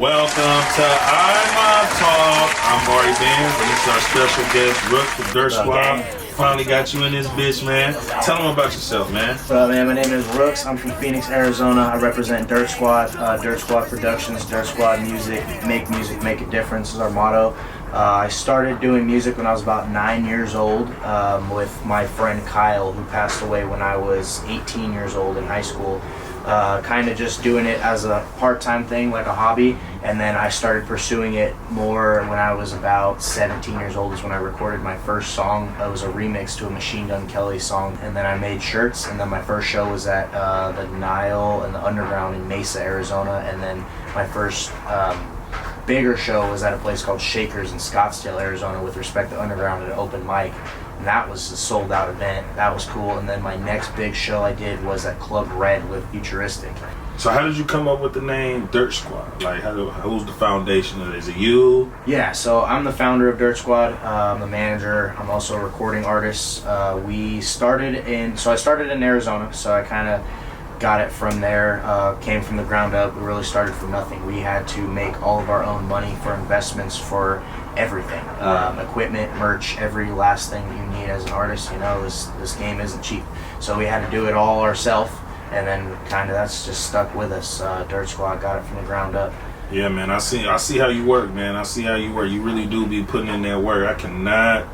Welcome to Imobtalk. I'm Mari Bands, and this is our special guest, Roox from Dirt Squad. Finally got you in this bitch, man. Tell them about yourself, man. What's up, man? My name is Roox. I'm from Phoenix, Arizona. I represent Dirt Squad, Dirt Squad Productions, Dirt Squad Music, make a difference is our motto. I started doing music when I was about 9 years old with my friend Kyle, who passed away when I was 18 years old in high school. Kind of just doing it as a part-time thing, like a hobby, and then I started pursuing it more when I was about 17 years old is when I recorded my first song. It was a remix to a Machine Gun Kelly song, and then I made shirts, and then my first show was at the Nile and the Underground in Mesa, Arizona, and then my first bigger show was at a place called Shakers in Scottsdale, Arizona, with Respect the Underground at an open mic. And that was a sold out event. That was cool. And then my next big show I did was at Club Red with Futuristic. So how did you come up with the name Dirt Squad? Like, who's the foundation of it? Is it you? Yeah, so I'm the founder of Dirt Squad. I'm the manager. I'm also a recording artist. I started in Arizona, so I kind of got it from there, came from the ground up. We really started from nothing. We had to make all of our own money for investments for everything, equipment, merch, every last thing that you need as an artist. You know, this game isn't cheap, so we had to do it all ourselves, and then kind of that's just stuck with us. Dirt Squad got it from the ground up. Yeah, man, I see how you work, man. I see how you work. You really do be putting in that work. I cannot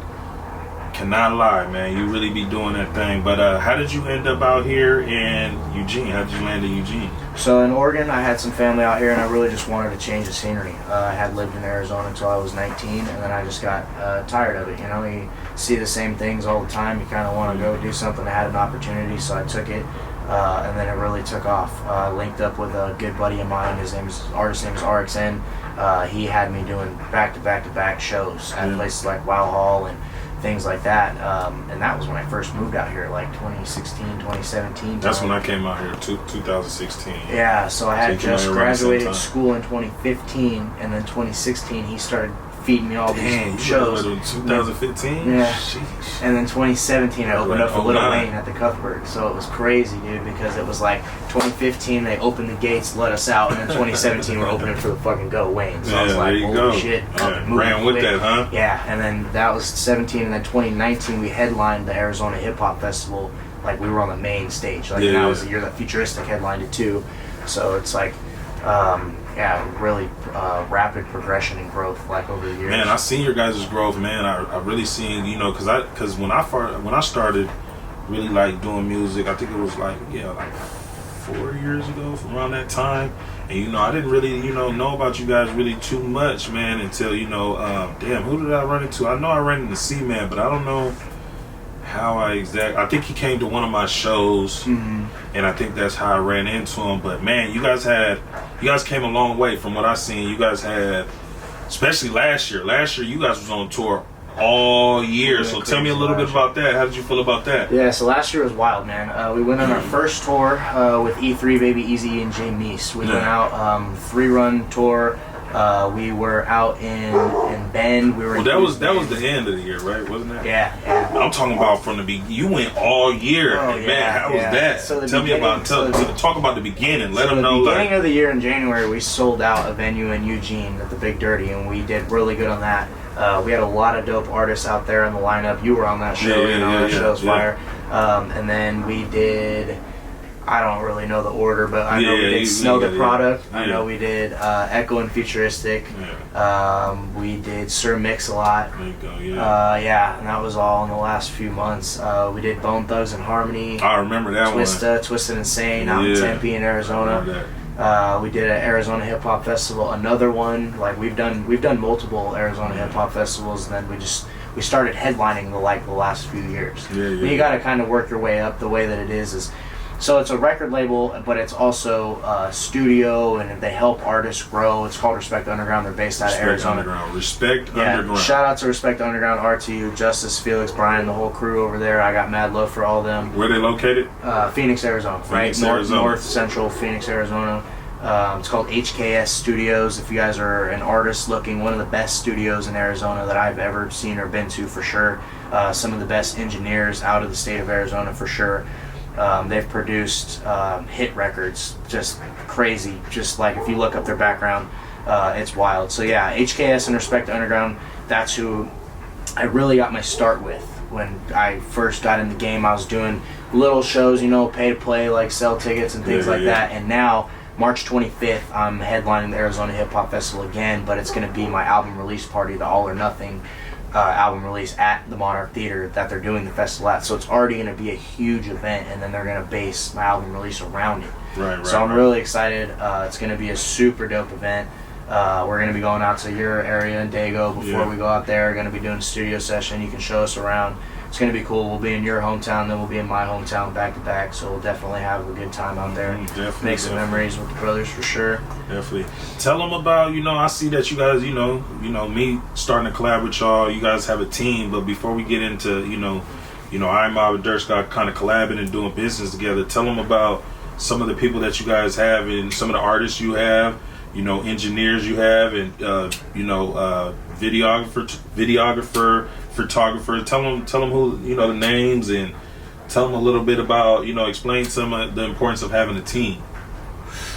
lie, man. You really be doing that thing. But how did you end up out here in Eugene? How did you land in Eugene? So in Oregon, I had some family out here, and I really just wanted to change the scenery. I had lived in Arizona until I was 19, and then I just got tired of it. You know, you see the same things all the time. You kind of want to go do something. I had an opportunity, so I took it, and then it really took off. I linked up with a good buddy of mine. His artist name is RXN. He had me doing back-to-back shows at places like Wow Hall and things like that, and that was when I first moved out here, like 2016, 2017. That's when I came out here, 2016. Yeah, so I had just graduated school in 2015, and then 2016 he started feeding me all these shows. 2015? Yeah. Sheesh. And then 2017 I opened up for Little 09. Wayne at the Cuthbert, so it was crazy, dude, because it was like 2015 they opened the gates, let us out, and then 2017 we're opening for the fucking Go Wayne. So I was like, holy shit. Ran with that, huh? Yeah, and then that was 17, and then 2019 we headlined the Arizona Hip Hop Festival. Like, we were on the main stage. Like, and that was the year that Futuristic headlined it too. So it's like, really rapid progression and growth, like, over the years. Man, I seen your guys' growth, man. I really seen, you know, because when I started really like doing music, I think it was like 4 years ago, from around that time. And you know, I didn't really know about you guys really too much, man, until damn, who did I run into? I know I ran into C-Man, but I don't know how I think he came to one of my shows, and I think that's how I ran into him. But man, you guys came a long way from what I seen. You guys had, especially last year you guys was on tour all year. So tell me a little bit about that. How did you feel about that? Yeah, so last year was wild, man. We went on our first tour with E3, Baby Easy, and Jay Meese. We went out 3-run tour. We were out in Bend. That was the end of the year, right? Wasn't it? Yeah. I'm talking about from the beginning. You went all year. Oh, and man, how was that? So talk about the beginning. Let them know. The beginning of the year in January, we sold out a venue in Eugene at the Big Dirty, and we did really good on that. We had a lot of dope artists out there in the lineup. You were on that show. That show was fire. And then we did, I don't really know the order, but I know we did Snow the Product. I know we did Echo and Futuristic. We did Sir Mix-a-Lot. There you go, and that was all in the last few months. We did Bone Thugs and Harmony. I remember that one. Twisted Insane out in Tempe in Arizona. We did an Arizona Hip Hop Festival, another one. Like, we've done multiple Arizona Hip Hop Festivals, and then we started headlining the last few years. You got to kind of work your way up. The way that it is so it's a record label, but it's also a studio, and they help artists grow. It's called Respect the Underground. They're based out of Arizona. Respect Underground. Shout out to Respect the Underground, RTU, Justice, Felix, Brian, the whole crew over there. I got mad love for all of them. Where are they located? Phoenix, Arizona. North Central Phoenix, Arizona. It's called HKS Studios. If you guys are an artist looking, one of the best studios in Arizona that I've ever seen or been to, for sure. Some of the best engineers out of the state of Arizona, for sure. They've produced hit records, just crazy. Just like, if you look up their background, It's wild. So yeah, HKS and Respect the Underground, that's who I really got my start with. When I first got in the game, I was doing little shows, you know, pay to play, like sell tickets and things like that. And now, March 25th, I'm headlining the Arizona Hip Hop Festival again, but it's going to be my album release party, the All or Nothing album release at the Monarch Theater that they're doing the festival at. So it's already going to be a huge event, and then they're going to base my album release around it. So I'm really excited. It's going to be a super dope event. We're going to be going out to your area in Dago before we go out there. We're going to be doing a studio session. You can show us around. It's going to be cool. We'll be in your hometown, then we'll be in my hometown back to back. So we'll definitely have a good time out there. Make some memories with the brothers for sure. Definitely. Tell them about, you know, I see that you guys, you know, me starting to collab with y'all. You guys have a team, but before we get into, you know, I Mob and Dirt Squad kind of collabing and doing business together. Tell them about some of the people that you guys have and some of the artists you have. You know, engineers you have, and videographer, photographer. Tell them who, you know, the names, and tell them a little bit about, you know, explain some of the importance of having a team.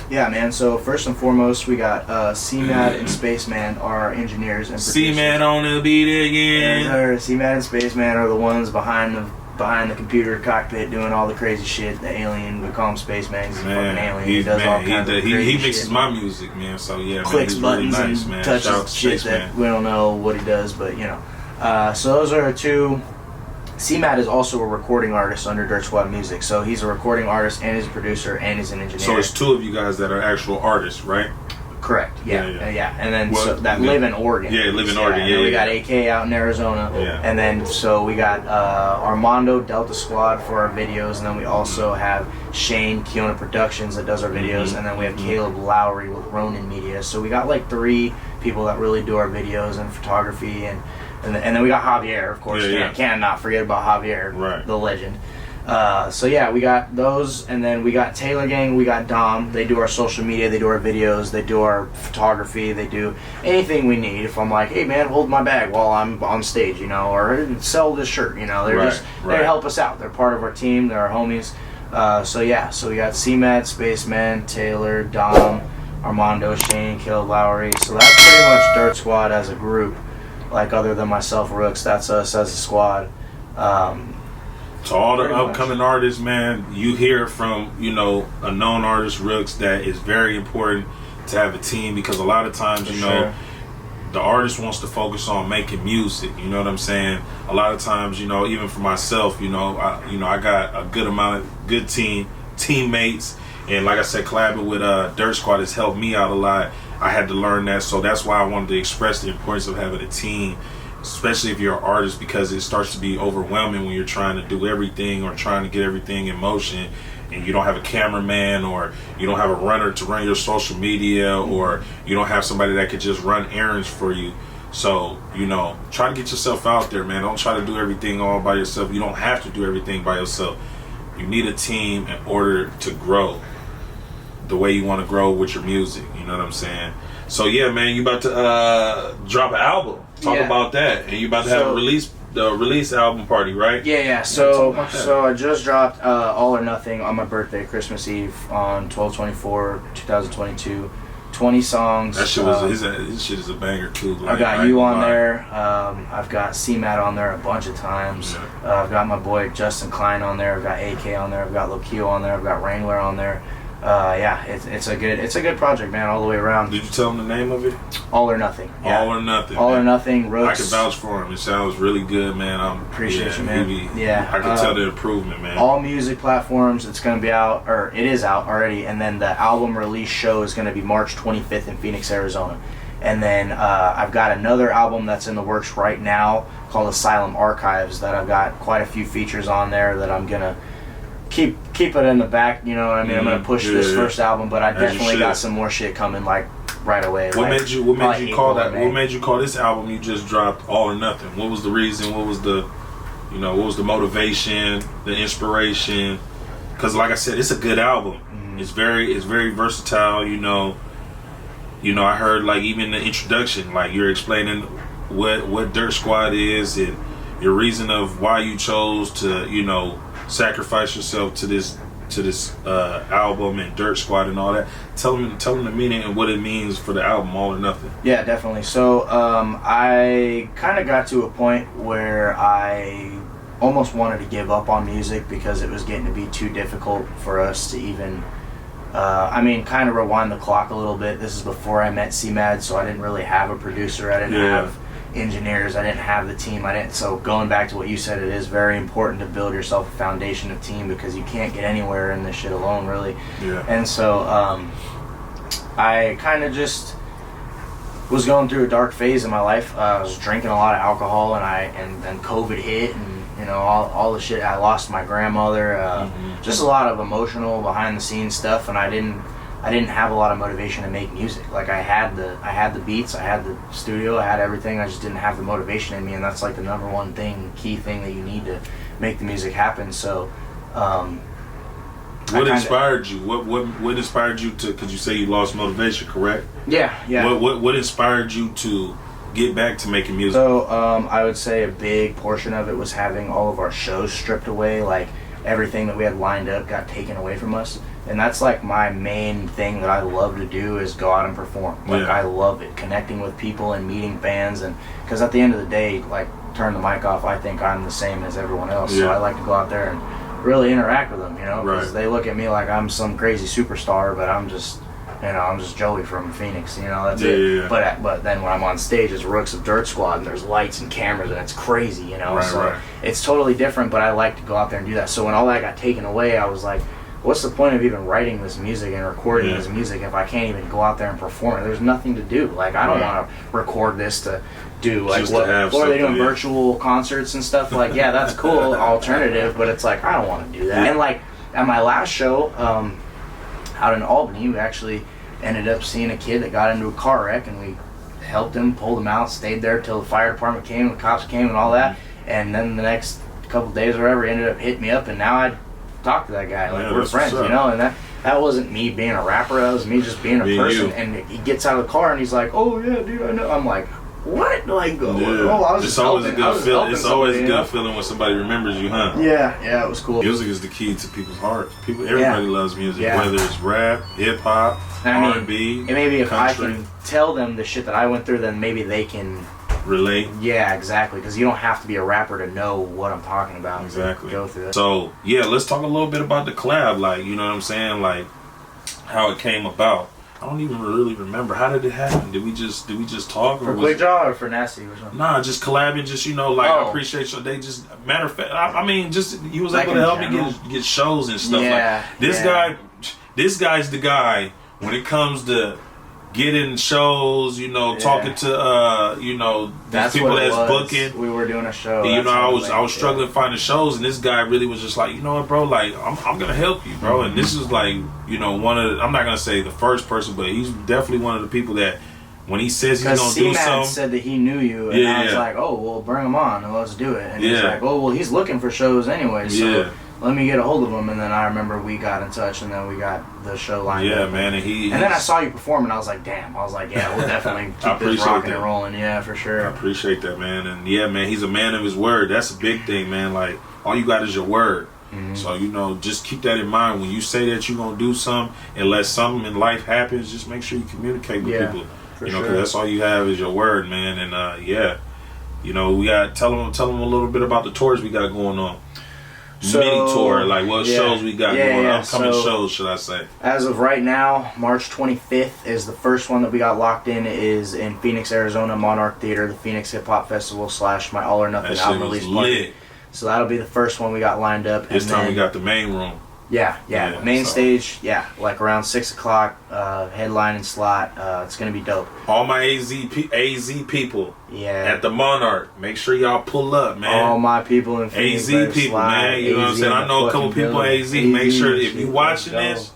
Yeah, man. So first and foremost, we got C-Mad and Spaceman are our engineers and producers. C-Mad on the beat again. C-Mad and Spaceman are the ones behind the computer cockpit doing all the crazy shit. The alien, we call him Spaceman. He's a fucking alien. He does all kinds of crazy He mixes shit. my music, man. So yeah, clicks man, buttons really nice, and man. touches shit that we don't know what he does, but you know. So those are two. C-Mad is also a recording artist under Dirt Squad Music. So he's a recording artist and he's a producer and he's an engineer. So it's two of you guys that are actual artists, right? Correct. Yeah. And then live in Oregon. Yeah, live in Oregon. And then we got AK out in Arizona. Yeah. And then so we got Armando Delta Squad for our videos, and then we also have Shane Kiona Productions that does our videos, and then we have Caleb Lowry with Ronin Media. So we got like 3 people that really do our videos and photography, and then we got Javier, of course. Can't not forget about Javier, the legend. So yeah, we got those, and then we got Taylor Gang, we got Dom. They do our social media, they do our videos, they do our photography, they do anything we need. If I'm like, hey man, hold my bag while I'm on stage, you know, or sell this shirt, you know, they help us out. They're part of our team, they're our homies. So yeah, so we got C-Mad, Spaceman, Taylor, Dom, Armando, Shane, Caleb Lowry. So that's pretty much Dirt Squad as a group. Like other than myself, Roox, that's us as a squad. To all the upcoming artists, man, you hear from, you know, a known artist, Roox, that is very important to have a team, because a lot of times, you know, the artist wants to focus on making music. You know what I'm saying? A lot of times, you know, even for myself, you know, I got a good amount of good teammates, and like I said, collabing with Dirt Squad has helped me out a lot. I had to learn that, so that's why I wanted to express the importance of having a team, especially if you're an artist, because it starts to be overwhelming when you're trying to do everything or trying to get everything in motion, and you don't have a cameraman, or you don't have a runner to run your social media, or you don't have somebody that could just run errands for you. So, you know, try to get yourself out there, man. Don't try to do everything all by yourself. You don't have to do everything by yourself. You need a team in order to grow the way you want to grow with your music. You know what I'm saying? So yeah, man, you about to drop an album. Talk about that, and you about to have a release album party, right? Yeah. So I just dropped All or Nothing on my birthday, Christmas Eve, on 12/24/2022. 20 songs. That shit was his shit is a banger too. Like, I've got you on there. I've got C-Mad on there a bunch of times. I've got my boy Justin Klein on there. I've got AK on there. I've got Lokio on there. I've got Wrangler on there. It's a good project, man, all the way around. Did you tell him the name of it? All or Nothing. Yeah. All or Nothing. All or Nothing. Roox. I can vouch for him. It sounds really good, man. Appreciate you, man. I can tell the improvement, man. All music platforms. It's going to be out, or it is out already, and then the album release show is going to be March 25th in Phoenix, Arizona. And then I've got another album that's in the works right now called Asylum Archives that I've got quite a few features on there that I'm going to keep it in the back, you know what I mean? I'm gonna push this first album, but I definitely got some more shit coming like right away. What made you call that? What made you call this album you just dropped All or Nothing? What was the reason? What was the motivation, the inspiration? Because like I said, it's a good album. It's very versatile. You know, I heard like even the introduction, like you're explaining what Dirt Squad is and your reason of why you chose to, sacrifice yourself to this to this album and Dirt Squad and all that. Tell them the meaning and what it means for the album, All or Nothing. Yeah, definitely. So I kind of got to a point where I almost wanted to give up on music because it was getting to be too difficult for us to even, kind of rewind the clock a little bit. This is before I met CMAD, so I didn't really have a producer. I didn't have engineers. I didn't have the team. So going back to what you said, it is very important to build yourself a foundation of team because you can't get anywhere in this shit alone, really. Yeah. And so I kind of just was going through a dark phase in my life. I was drinking a lot of alcohol, and COVID hit, and all the shit. I lost my grandmother. Just a lot of emotional behind the scenes stuff, and I didn't have a lot of motivation to make music. Like I had the beats, I had the studio, I had everything. I just didn't have the motivation in me, and that's like the number one key thing that you need to make the music happen. So what inspired you? What inspired you to? Because you say you lost motivation, correct? Yeah. What inspired you to get back to making music? So I would say a big portion of it was having all of our shows stripped away. Like everything that we had lined up got taken away from us, and that's like my main thing that I love to do is go out and perform. Like I love it, connecting with people and meeting fans, and because at the end of the day, like turn the mic off, I think I'm the same as everyone else. So I like to go out there and really interact with them, because they look at me like I'm some crazy superstar, but I'm just Joey from Phoenix, that's it. Yeah. But then when I'm on stage, it's Roox of Dirt Squad, and there's lights and cameras, and it's crazy, It's totally different, but I like to go out there and do that. So when all that got taken away, I was like, what's the point of even writing this music and recording this music if I can't even go out there and perform it? There's nothing to do. Like, I don't want to record this to do, like, what are they doing, virtual concerts and stuff? Like, yeah, that's cool, alternative, but it's like, I don't want to do that. And, like, at my last show, out in Albany, we actually ended up seeing a kid that got into a car wreck, and we helped him, pulled him out, stayed there till the fire department came, the cops came and all that, and then the next couple days or whatever, he ended up hitting me up, and now I talk to that guy, like we're friends, and that wasn't me being a rapper, that was me just being a person. And he gets out of the car and he's like, oh yeah, dude, I know. I'm like, what? Like, I was it's always a good feeling. It's always a good feeling when somebody remembers you, huh? Yeah, it was cool. Music is the key to people's hearts. Everybody loves music, whether it's rap, hip hop, R&B, and maybe if country. I can tell them the shit that I went through, then maybe they can relate. Yeah, exactly. Because you don't have to be a rapper to know what I'm talking about. Exactly. Go through it. So let's talk a little bit about the collab. Like, you know what I'm saying? Like how it came about. I don't even really remember. How did it happen? Did we just talk? For Quick Draw or for Nasty or something? Nah, just collabing. Just I appreciate you. They just matter of fact. I mean, just you was able to help me get shows and stuff. Yeah. Like this guy's the guy when it comes to getting shows, talking to these people that's booking. We were doing a show. I was struggling finding shows, and this guy really was just like, you know what, bro, like I'm gonna help you, bro. And this is like, one of I'm not gonna say the first person, but he's definitely one of the people that when he says he's gonna do something. Said that he knew you, and I was like, oh well, bring him on and let's do it. And he's like, oh well, he's looking for shows anyway, so let me get a hold of him. And then I remember we got in touch, and then we got the show lined up. Yeah, man, and then I saw you perform, and I was like, damn. I was like, yeah, we'll definitely keep this rocking and rolling. Yeah, for sure. I appreciate that, man. And yeah, man, he's a man of his word. That's a big thing, man. Like, all you got is your word. Mm-hmm. So, just keep that in mind. When you say that you're going to do something, unless something in life happens, just make sure you communicate with people. Because that's all you have is your word, man. And, we got tell them a little bit about the tours we got going on. Mini tour, like what shows we got going on, upcoming shows, should I say? As of right now, March 25th is the first one that we got locked in. It is in Phoenix, Arizona, Monarch Theater, the Phoenix Hip Hop Festival / my All or Nothing album release party. So that'll be the first one we got lined up. This time we got the main room. Yeah. Main stage, like around 6 o'clock, headlining slot. It's going to be dope. All my AZ people at the Monarch, make sure y'all pull up, man. All my people in Phoenix. AZ people, man. You know what I'm saying? I know a couple people AZ. Make sure if you watching this,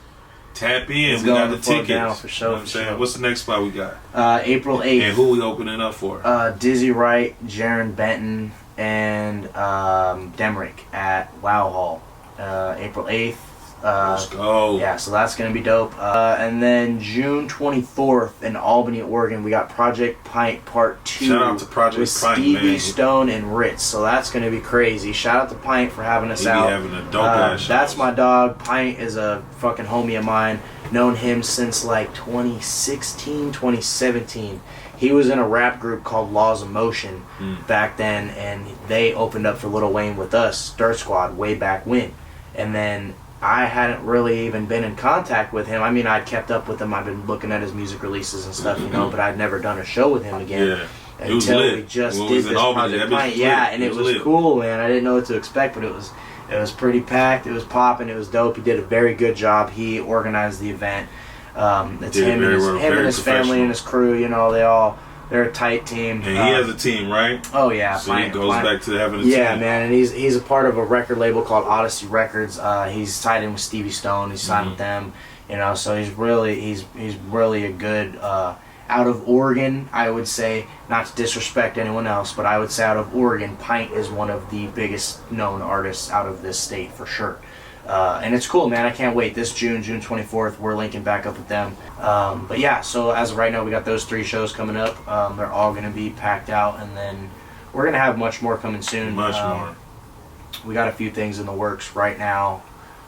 tap in. We got the tickets. For sure, you know what I'm saying? What's the next spot we got? April 8th. And who we opening up for? Dizzy Wright, Jaron Benton, and Demrick at Wow Hall. April 8th, Let's go. Yeah, so that's going to be dope. And then June 24th in Albany, Oregon, we got Project Pint Part 2. Shout out to Project with Pint, Stevie man. Stone and Ritz. So that's going to be crazy. Shout out to Pint for having us out. Having a dope ass show. That's my dog. Pint is a fucking homie of mine. Known him since like 2016, 2017. He was in a rap group called Laws of Motion back then, and they opened up for Lil Wayne with us, Dirt Squad, way back when. And then I hadn't really even been in contact with him. I mean, I'd kept up with him. I've been looking at his music releases and stuff, you know, but I'd never done a show with him again. Yeah. Until we just did this Project Pint. Yeah, and it was cool, man. I didn't know what to expect, but it was pretty packed. It was popping. It was dope. He did a very good job. He organized the event. It's him and his family and his crew. You know, they're a tight team. And he has a team, right? Oh yeah. So he goes back to having a team. Yeah, man, and he's a part of a record label called Odyssey Records. He's tied in with Stevie Stone. He's signed with them. You know, so he's really a good. Out of Oregon, I would say, not to disrespect anyone else, but I would say out of Oregon, Pint is one of the biggest known artists out of this state for sure. And it's cool, man. I can't wait. This June 24th, we're linking back up with them. But yeah, so as of right now, we got those 3 shows coming up. They're all going to be packed out, and then we're going to have much more coming soon. Much more. We got a few things in the works right now,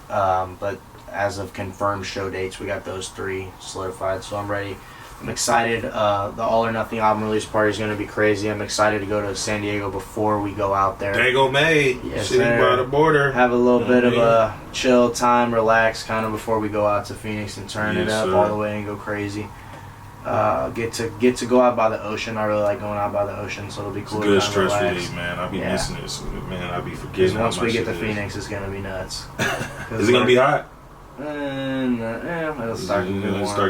but as of confirmed show dates, we got those 3 solidified, so I'm ready. I'm excited. The All or Nothing album release party is going to be crazy. I'm excited to go to San Diego before we go out there. Dago May, yes, sitting by the border. Have a little bit of a chill time, relax, kind of before we go out to Phoenix and turn it up all the way and go crazy. Get to go out by the ocean. I really like going out by the ocean, so it'll be cool. It's a good stress relief, man. I'll be missing this, man. I'll be forgetting. Once we get to Phoenix, it's going to be nuts. Is it going to be hot? It'll start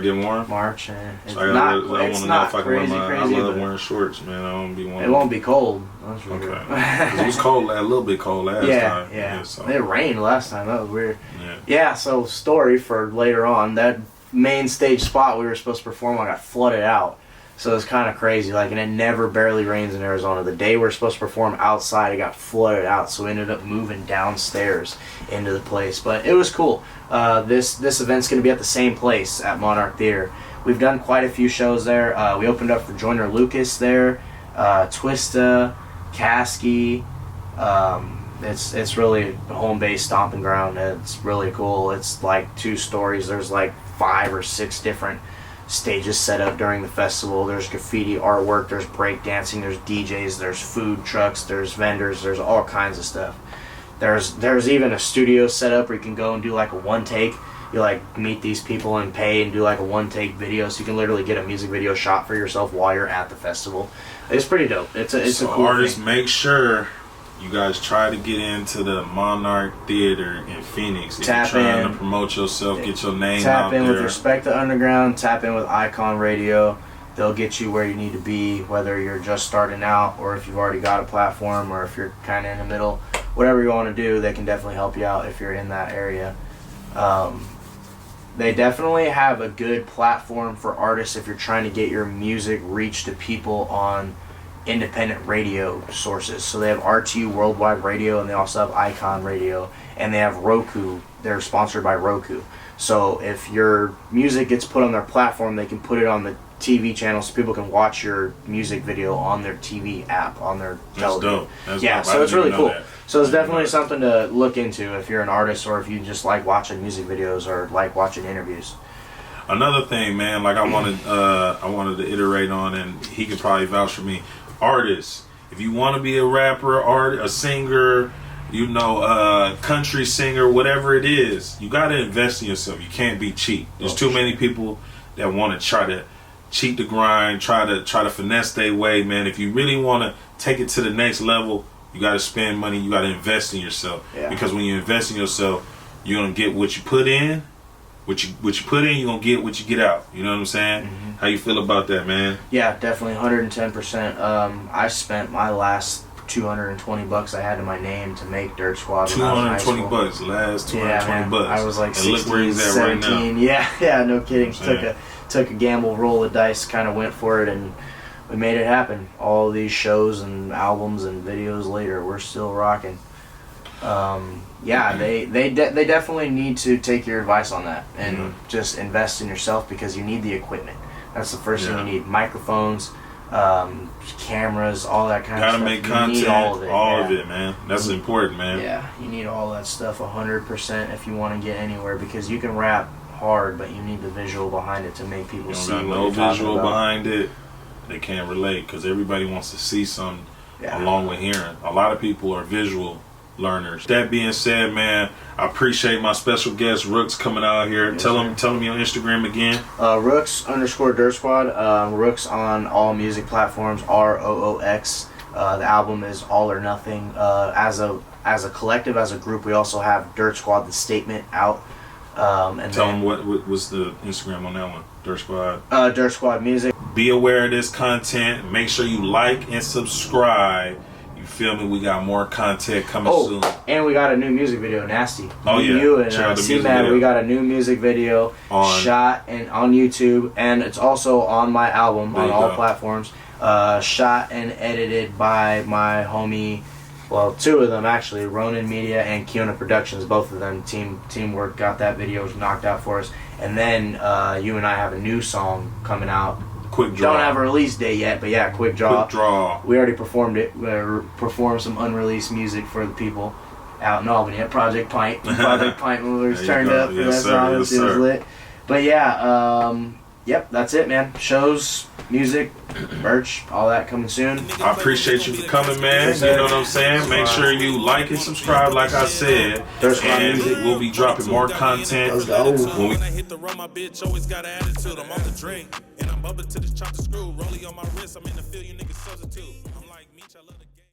getting warm. March. It's I not crazy. I love wearing shorts, man. I don't be wanting. It won't be cold. That's for okay. Sure. It was cold, a little bit cold last time. Yeah. So. It rained last time. That was weird. Yeah. So story for later on. That main stage spot we were supposed to perform on got flooded out. So it's kind of crazy, like, and it never barely rains in Arizona. The day we were supposed to perform outside, it got flooded out, so we ended up moving downstairs into the place. But it was cool. This event's going to be at the same place at Monarch Theater. We've done quite a few shows there. We opened up for Joyner Lucas there, Twista, Caskey. It's really a home-based stomping ground. It's really cool. It's like 2 stories. There's like 5 or 6 different stages set up during the festival. There's graffiti artwork, there's break dancing, there's DJs, there's food trucks, there's vendors, there's all kinds of stuff. There's even a studio set up where you can go and do like a one take. You like meet these people and pay and do like a one take video, so you can literally get a music video shot for yourself while you're at the festival. It's pretty dope. It's a cool artists thing. Make sure you guys try to get into the Monarch Theater in Phoenix. If you're trying to promote yourself, get your name out there. Tap in with Respect the Underground, tap in with Icon Radio. They'll get you where you need to be, whether you're just starting out or if you've already got a platform or if you're kind of in the middle. Whatever you want to do, they can definitely help you out if you're in that area. They definitely have a good platform for artists if you're trying to get your music reached to people on independent radio sources. So they have RTU Worldwide Radio, and they also have Icon Radio, and they have Roku. They're sponsored by Roku. So if your music gets put on their platform, they can put it on the TV channel so people can watch your music video on their TV app, on their television. That's dope. So it's really cool. So it's definitely something to look into if you're an artist or if you just like watching music videos or like watching interviews. Another thing, man, like I wanted to iterate on, and he could probably vouch for me. Artists, if you want to be a rapper, a singer, country singer, whatever it is, you got to invest in yourself. You can't be cheap. There's too many people that want to try to cheat the grind, try to finesse their way, man. If you really want to take it to the next level, you got to spend money. You got to invest in yourself. Yeah. Because when you invest in yourself, you're gonna get what you put in. What you put in, you're gonna get what you get out. You know what I'm saying? Mm-hmm. How you feel about that, man? Yeah, definitely 110%. I spent my last $220 I had to my name to make Dirt Squad. $220, last $220. I was like 16, look where he's at right 17. now. Yeah, no kidding. Took a gamble, roll of dice, kind of went for it, and we made it happen. All these shows and albums and videos later, we're still rocking. Yeah, they definitely need to take your advice on that and just invest in yourself, because you need the equipment. That's the first thing you need: microphones, cameras, all that kind of stuff. Gotta make content, you need all of it, man. That's important, man. Yeah, you need all that stuff 100% if you want to get anywhere, because you can rap hard, but you need the visual behind it to make people see what no you're talking visual about. behind it, they can't relate, because everybody wants to see something along with hearing. A lot of people are visual learners. That being said, man, I appreciate my special guest Roox coming out here. Tell them your Instagram again. Roox_Dirt Squad. Roox on all music platforms. ROOX. The album is All or Nothing. As a collective, as a group, we also have Dirt Squad: The Statement out. And tell them what was the Instagram on that one. Dirt Squad. Dirt Squad Music. Be aware of this content. Make sure you like and subscribe. You feel me? We got more content coming soon. And we got a new music video, Nasty. Oh, yeah. You and C-Man, we got a new music video shot and on YouTube, and it's also on my album on all platforms. Shot and edited by my homie, well, two of them actually, Ronin Media and Kiona Productions. Both of them teamwork got that video knocked out for us. And then you and I have a new song coming out. Quick Draw. Don't have a release date yet, but yeah, Quick Draw. Quick Draw. We already performed it. We performed some unreleased music for the people out in Albany at Project Pint. Project Pint was turned up for that song. It was lit. But yeah, yep, that's it, man. Shows, music, merch, all that coming soon. I appreciate you for coming, man. You know what I'm saying? Make sure you like and subscribe, like I said. And we'll be dropping more content. Let's go. When I hit the rum, my bitch always got an attitude. I'm on the drink, and I'm bubbling to this chopper screw. Rollie on my wrist, I'm in the field, you niggas substitute. I'm like, Meech, I love the